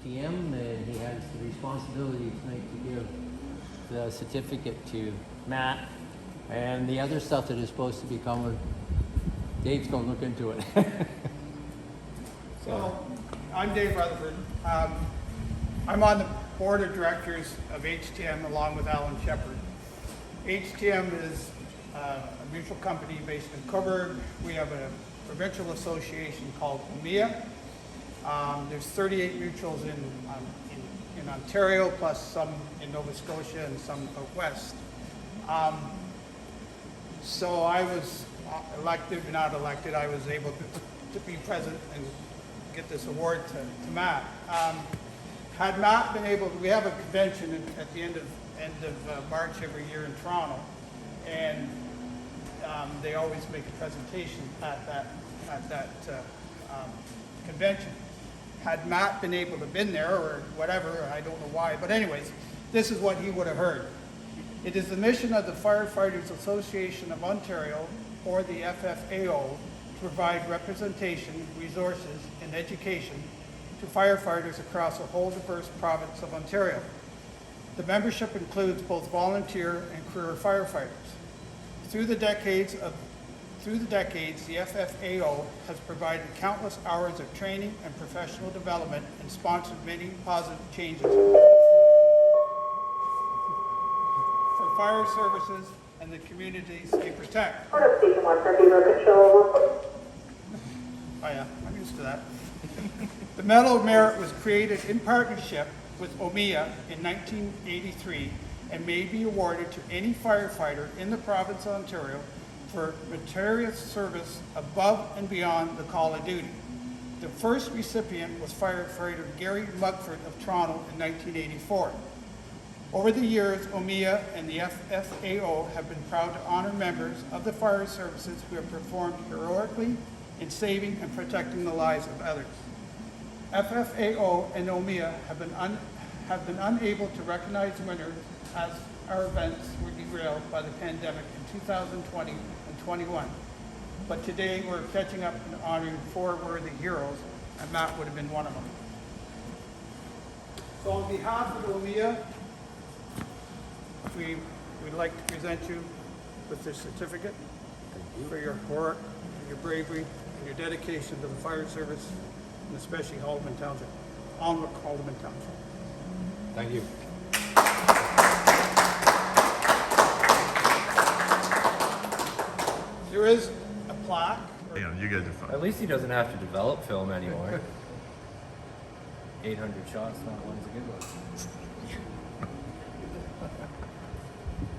HTM, and he has the responsibility tonight to give the certificate to Matt, and the other stuff that is supposed to be coming, Dave's gonna look into it. So, I'm Dave Rutherford. I'm on the board of directors of HTM along with Alan Shepard. HTM is a mutual company based in Coburg. We have a provincial association called OMIA. There's 38 mutuals in Ontario, plus some in Nova Scotia and some out west. So I was elected, not elected, I was able to be present and get this award to Matt. Had Matt been able, we have a convention at the end of March every year in Toronto, and they always make a presentation at that convention. Had Matt been able to have been there or whatever, I don't know why, but anyways, this is what he would have heard. It is the mission of the Firefighters Association of Ontario, or the FFAO, to provide representation, resources, and education to firefighters across the whole diverse province of Ontario. The membership includes both volunteer and career firefighters. Through the decades, the FFAO has provided countless hours of training and professional development and sponsored many positive changes for fire services and the communities they protect. Station 130, road control. Oh yeah, I'm used to that. The Medal of Merit was created in partnership with OMIA in 1983 and may be awarded to any firefighter in the province of Ontario for meritorious service above and beyond the call of duty. The first recipient was firefighter Gary Mugford of Toronto in 1984. Over the years, OMIA and the FFAO have been proud to honor members of the fire services who have performed heroically in saving and protecting the lives of others. FFAO and OMIA have been unable to recognize winners as our events were derailed by the pandemic in 2020 and 21. But today we're catching up and honoring 4 worthy heroes, and Matt would have been one of them. So on behalf of OMIA, we'd like to present you with this certificate for your work, your bravery, and your dedication to the fire service, and especially Haldeman Township. Haldeman Township. Thank you. There is a plaque. Yeah, you guys are fine. At least he doesn't have to develop film anymore. 800 shots, not one's a good one.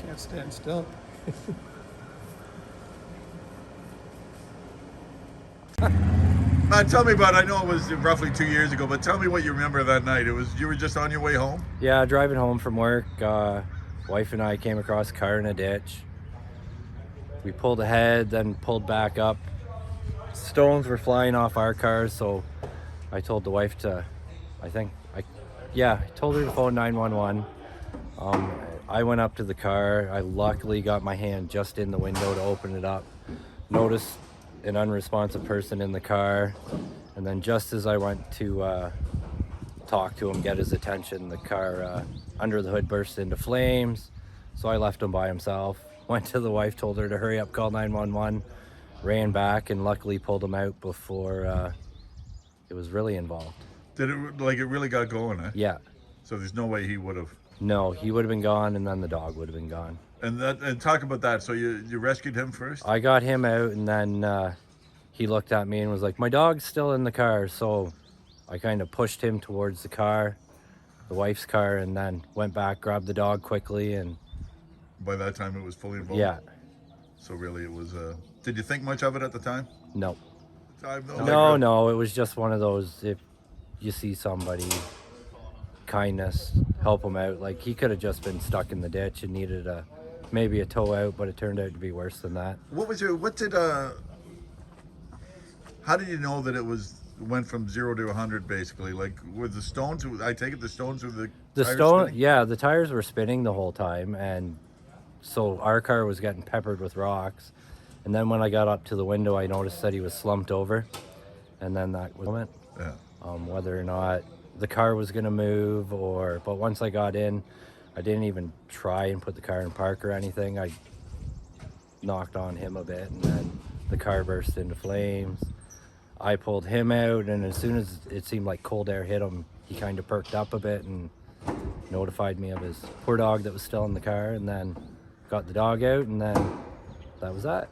Can't stand still. Tell me about, I know it was roughly 2 years ago, but tell me what you remember that night. You were just on your way home? Yeah, driving home from work, wife and I came across a car in a ditch. We pulled ahead, then pulled back up. Stones were flying off our cars, so I told the wife to, I told her to phone 911. I went up to the car. I luckily got my hand just in the window to open it up. Noticed an unresponsive person in the car, and then just as I went to talk to him, get his attention, the car under the hood burst into flames. So I left him by himself. Went to the wife, told her to hurry up, call 911, ran back, and luckily pulled him out before it was really involved. Did it really got going, eh? Yeah. So there's no way he would have. No, he would have been gone, and then the dog would have been gone. And talk about that. So you rescued him first? I got him out, and then he looked at me and was like, "My dog's still in the car." So I kind of pushed him towards the car, the wife's car, and then went back, grabbed the dog quickly, and By that time it was fully involved? yeah. So really it was, did you think much of it at the time? No. No, No, it was just one of those, if you see somebody, kindness, help them out. Like, he could have just been stuck in the ditch and needed maybe a tow out, but it turned out to be worse than that. How did you know that it went from 0 to 100 basically? Like, with the stones, I take it the stones were the tires spinning? Yeah, the tires were spinning the whole time, and so our car was getting peppered with rocks. And then when I got up to the window, I noticed that he was slumped over, and then that was it. Yeah. Whether or not the car was gonna move, but once I got in, I didn't even try and put the car in park or anything. I knocked on him a bit, and then the car burst into flames. I pulled him out, and as soon as it seemed like cold air hit him, he kind of perked up a bit and notified me of his poor dog that was still in the car, and then got the dog out, and then that was that.